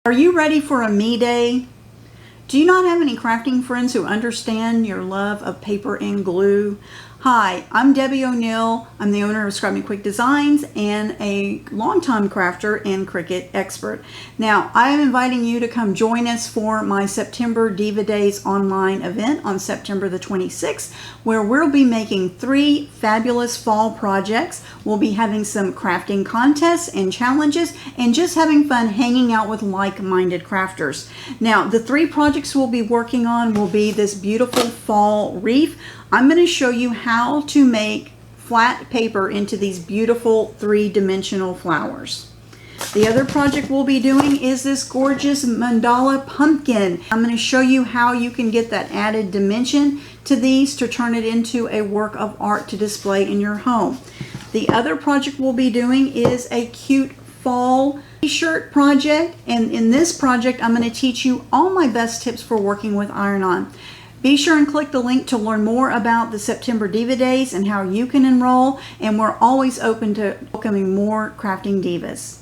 Are you ready for a me day? Do you not have any crafting friends who understand your love of paper and glue? Hi, I'm Debbie O'Neill. I'm the owner of Scrap Me Quick Designs and a longtime crafter and Cricut expert. Now, I am inviting you to come join us for my September Diva Days Online Event on September the 26th, where we'll be making 3 fabulous fall projects. We'll be having some crafting contests and challenges and just having fun hanging out with like-minded crafters. Now, the 3 projects we'll be working on will be this beautiful fall wreath. I'm going to show you how to make flat paper into these beautiful 3-dimensional flowers. The other project we'll be doing is this gorgeous mandala pumpkin. I'm going to show you how you can get that added dimension to these to turn it into a work of art to display in your home. The other project we'll be doing is a cute fall t-shirt project, and in this project I'm going to teach you all my best tips for working with iron-on. Be sure and click the link to learn more about the September Diva Days and how you can enroll, and we're always open to welcoming more crafting divas.